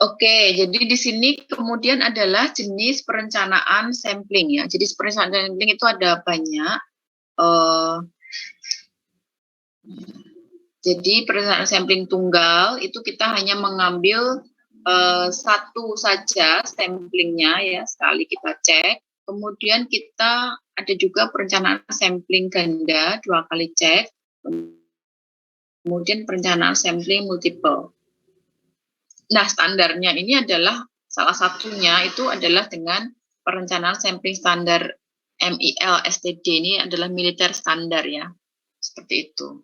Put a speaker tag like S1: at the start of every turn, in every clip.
S1: Oke, jadi di sini kemudian adalah jenis perencanaan sampling ya. Jadi perencanaan sampling itu ada banyak. Jadi perencanaan sampling tunggal itu kita hanya mengambil satu saja samplingnya ya, sekali kita cek. Kemudian kita ada juga perencanaan sampling ganda, 2 kali cek. Kemudian perencanaan sampling multiple. Nah, standarnya ini adalah salah satunya itu adalah dengan perencanaan sampling standar MIL STD, ini adalah militer standar ya. Seperti itu.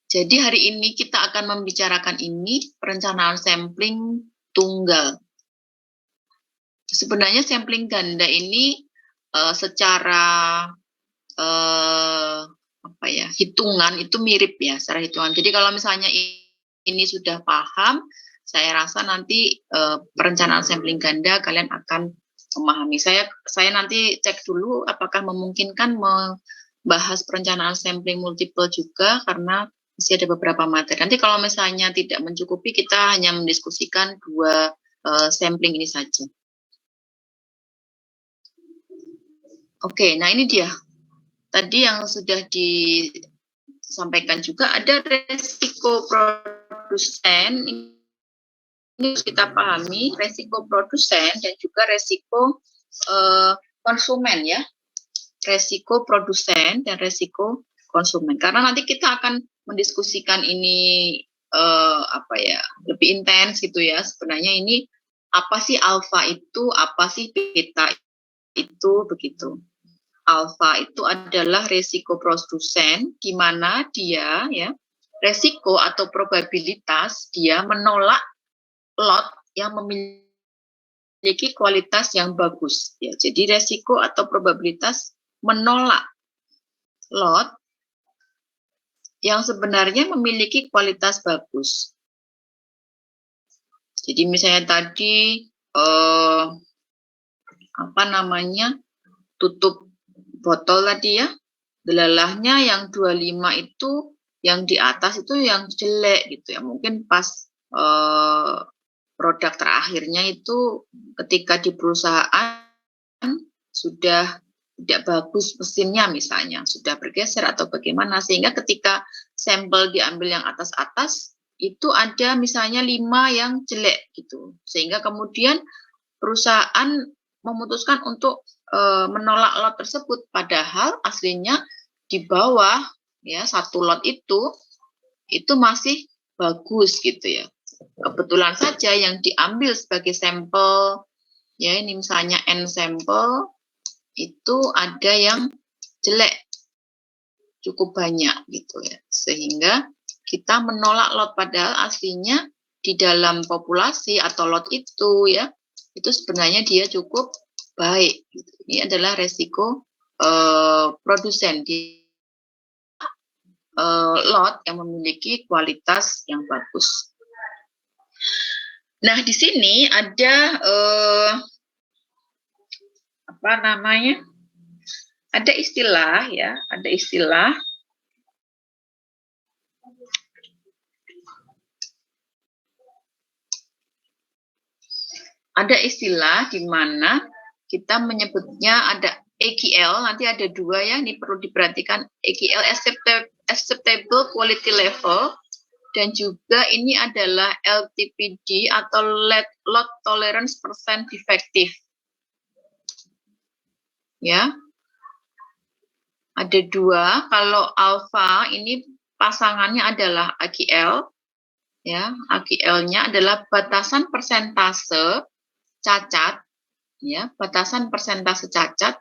S1: Jadi hari ini kita akan membicarakan ini perencanaan sampling tunggal. Sebenarnya sampling ganda ini secara hitungan itu mirip ya, secara hitungan. Jadi kalau misalnya ini sudah paham, saya rasa nanti perencanaan sampling ganda kalian akan memahami. Saya nanti cek dulu apakah memungkinkan membahas perencanaan sampling multiple juga, karena masih ada beberapa materi. Nanti kalau misalnya tidak mencukupi, kita hanya mendiskusikan 2 sampling ini saja. Oke, nah ini dia. Tadi yang sudah disampaikan juga ada resiko produsen. Ini harus kita pahami, resiko produsen dan juga resiko konsumen ya. Resiko produsen dan resiko konsumen. Karena nanti kita akan mendiskusikan ini lebih intens gitu ya. Sebenarnya ini apa sih alfa itu, apa sih beta itu, begitu. Alfa itu adalah resiko produsen, di mana dia ya resiko atau probabilitas dia menolak lot yang memiliki kualitas yang bagus ya. Jadi resiko atau probabilitas menolak lot yang sebenarnya memiliki kualitas bagus. Jadi misalnya tadi tutup botol tadi ya, delalahnya yang 25 itu, yang di atas itu yang jelek gitu ya. Mungkin pas produk terakhirnya itu ketika di perusahaan sudah tidak bagus mesinnya misalnya, sudah bergeser atau bagaimana, sehingga ketika sampel diambil yang atas-atas itu ada misalnya 5 yang jelek gitu, sehingga kemudian perusahaan memutuskan untuk menolak lot tersebut, padahal aslinya di bawah ya satu lot itu masih bagus gitu ya. Kebetulan saja yang diambil sebagai sampel ya, ini misalnya N sampel itu ada yang jelek cukup banyak gitu ya, sehingga kita menolak lot, padahal aslinya di dalam populasi atau lot itu ya, itu sebenarnya dia cukup baik. Ini adalah resiko produsen di lot yang memiliki kualitas yang bagus. Nah, di sini ada ada istilah ya, ada istilah di mana kita menyebutnya ada AQL, nanti ada 2 ya, ini perlu diperhatikan. AQL acceptable quality level, dan juga ini adalah LTPD atau lot tolerance percent defective. Ya. Ada 2, kalau alpha ini pasangannya adalah AQL. Ya, AQL-nya adalah batasan persentase cacat ya, batasan persentase cacat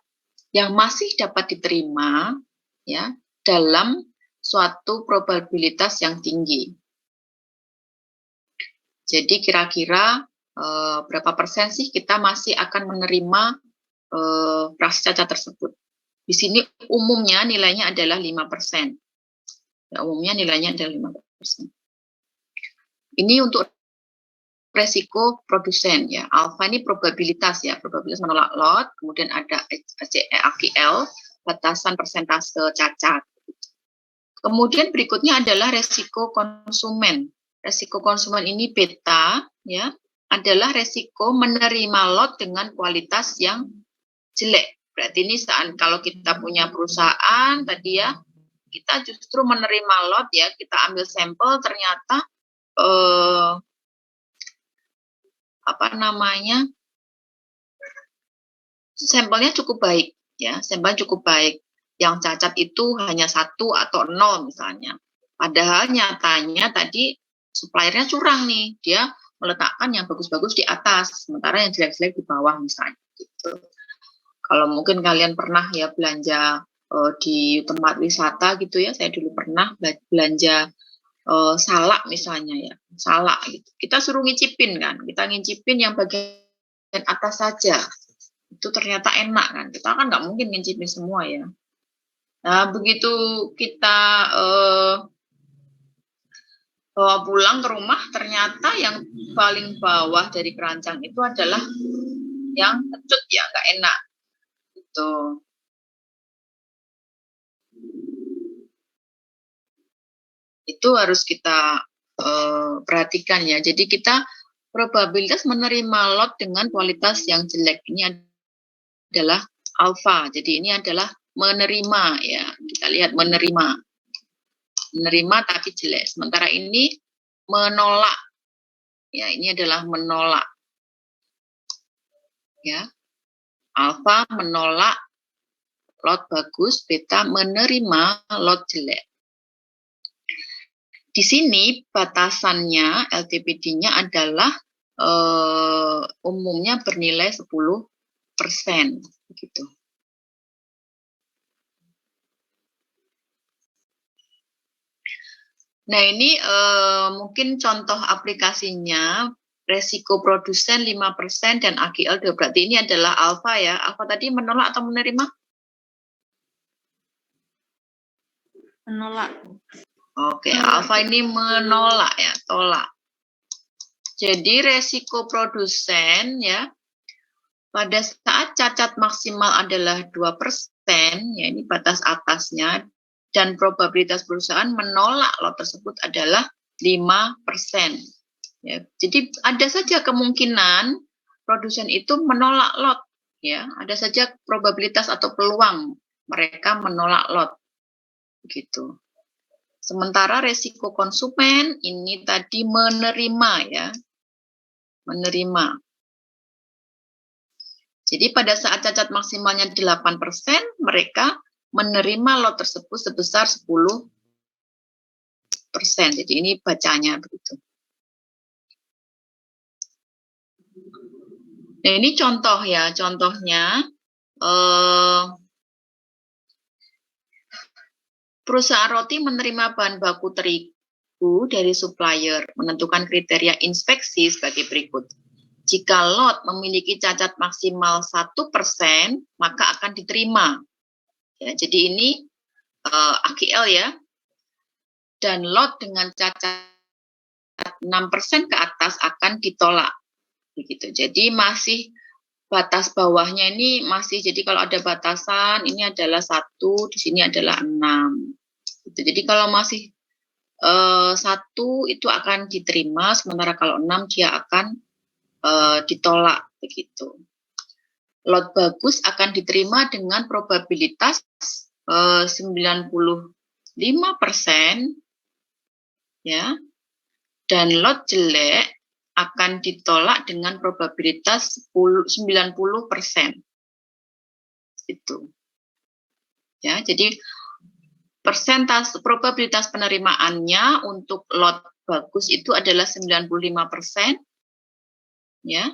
S1: yang masih dapat diterima ya dalam suatu probabilitas yang tinggi. Jadi kira-kira berapa persen sih kita masih akan menerima fraksi cacat tersebut. Di sini umumnya nilainya adalah 5%. Ya, umumnya nilainya adalah 5%. Ini untuk resiko produsen ya. Alfa ini probabilitas ya, probabilitas menolak lot, kemudian ada AQL, batasan persentase cacat. Kemudian berikutnya adalah resiko konsumen. resiko konsumen ini beta, ya, adalah resiko menerima lot dengan kualitas yang jelek. Berarti ini saat kalau kita punya perusahaan tadi ya, kita justru menerima lot ya, kita ambil sampel ternyata sampelnya cukup baik ya, sampel cukup baik. Yang cacat itu hanya 1 atau 0 misalnya. Padahal nyatanya tadi suppliernya curang nih, dia meletakkan yang bagus-bagus di atas, sementara yang jelek-jelek di bawah misalnya gitu. Kalau mungkin kalian pernah ya belanja di tempat wisata gitu ya, saya dulu pernah belanja salak misalnya ya, salak gitu. Kita suruh ngicipin kan, kita ngicipin yang bagian atas saja. Itu ternyata enak kan, kita kan nggak mungkin ngicipin semua ya. Nah, begitu kita bawa pulang ke rumah, ternyata yang paling bawah dari keranjang itu adalah yang kecut ya, nggak enak. Gitu. Itu harus kita perhatikan ya. Jadi kita probabilitas menerima lot dengan kualitas yang jelek ini adalah alfa. Jadi ini adalah menerima ya. Kita lihat menerima tapi jelek. Sementara ini menolak. Ya, ini adalah menolak. Ya. Alfa menolak lot bagus, beta menerima lot jelek. Di sini batasannya LTPD-nya adalah umumnya bernilai 10%. Begitu. Nah, ini mungkin contoh aplikasinya, resiko produsen 5% dan AGL 2. Berarti ini adalah alfa ya. Alfa tadi menolak atau menerima?
S2: Menolak.
S1: Oke, alfa ini menolak ya, tolak. Jadi resiko produsen ya, pada saat cacat maksimal adalah 2%, ya ini batas atasnya, dan probabilitas perusahaan menolak lot tersebut adalah 5%. Ya, jadi ada saja kemungkinan produsen itu menolak lot, ya, ada saja probabilitas atau peluang mereka menolak lot, gitu. Sementara resiko konsumen ini tadi menerima ya, menerima. Jadi pada saat cacat maksimalnya 8%, mereka menerima lot tersebut sebesar 10%. Jadi ini bacanya begitu. Nah, ini contoh ya, contohnya perusahaan roti menerima bahan baku terigu dari supplier, menentukan kriteria inspeksi sebagai berikut. Jika lot memiliki cacat maksimal 1%, maka akan diterima. Ya, jadi ini AGL ya. Dan lot dengan cacat 6% ke atas akan ditolak. Begitu. Jadi masih batas bawahnya ini masih, jadi kalau ada batasan ini adalah 1, di sini adalah 6. Gitu. Jadi kalau masih 1 itu akan diterima, sementara kalau 6 dia akan ditolak begitu. Lot bagus akan diterima dengan probabilitas 95%, ya, dan lot jelek akan ditolak dengan probabilitas 90%. Itu. Ya, jadi persentase probabilitas penerimaannya untuk lot bagus itu adalah 95%. Ya.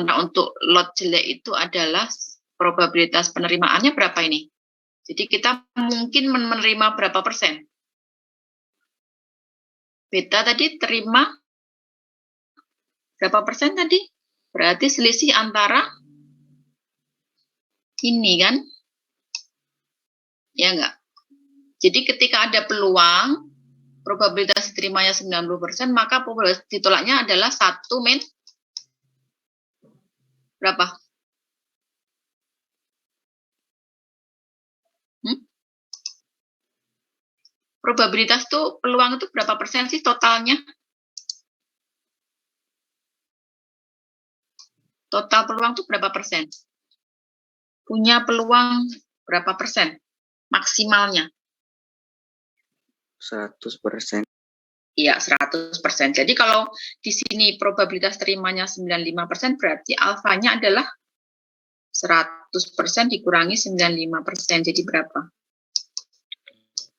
S1: Nah, untuk lot jelek itu adalah probabilitas penerimaannya berapa ini? Jadi kita mungkin menerima berapa persen? Beta tadi terima berapa persen tadi? Berarti selisih antara ini kan? Ya enggak? Jadi ketika ada peluang, probabilitas diterimanya 90%, maka probabilitas ditolaknya adalah 1 min berapa? Probabilitas tuh peluang itu berapa persen sih totalnya? Total peluang tuh berapa persen? Punya peluang berapa persen maksimalnya?
S2: 100%.
S1: Iya, 100%. Jadi kalau di sini probabilitas terimanya 95%, berarti alfanya adalah 100% dikurangi 95%. Jadi berapa?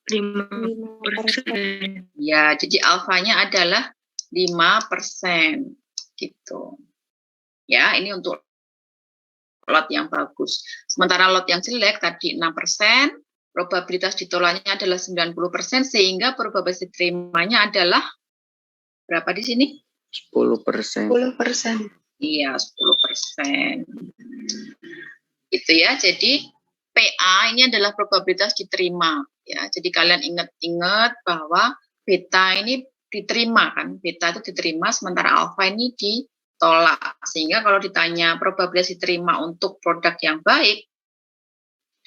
S3: 5%.
S1: Ya, jadi alfanya adalah 5%. Gitu. Ya, ini untuk lot yang bagus. Sementara lot yang jelek tadi 6%, probabilitas ditolaknya adalah 90%, sehingga probabilitas diterimanya adalah berapa di sini?
S2: 10%.
S3: 10%.
S1: Iya, 10%. Gitu ya. Jadi PA ini adalah probabilitas diterima. Ya, jadi kalian ingat-ingat bahwa beta ini diterima kan? Beta itu diterima, sementara alfa ini ditolak. Sehingga kalau ditanya probabilitas diterima untuk produk yang baik,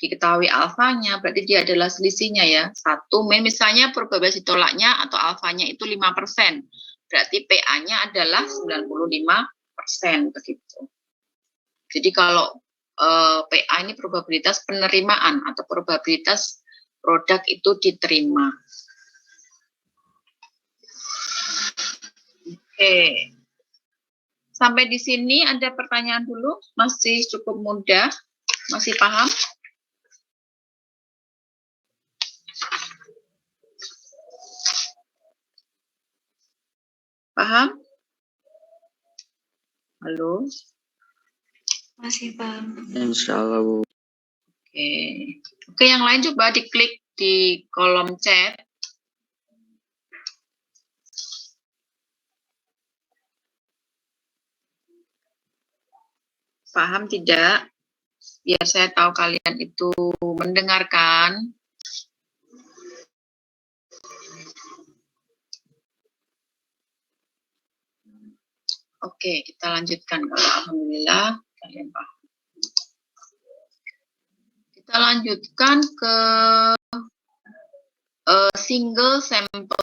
S1: diketahui alfanya, berarti dia adalah selisihnya ya. 1 min, misalnya probabilitas ditolaknya atau alfanya itu 5%. Berarti PA-nya adalah 95% begitu. Jadi kalau PA ini probabilitas penerimaan atau probabilitas produk itu diterima. Oke. Sampai di sini ada pertanyaan dulu? Masih cukup mudah? Masih paham? Paham? Halo?
S3: Masih paham.
S2: Insya Allah, Bu.
S1: Oke. Oke, yang lain coba diklik di kolom chat. Paham tidak? Biar saya tahu kalian itu mendengarkan. Oke, kita lanjutkan. Kalau alhamdulillah kalian paham. Kita lanjutkan ke single sample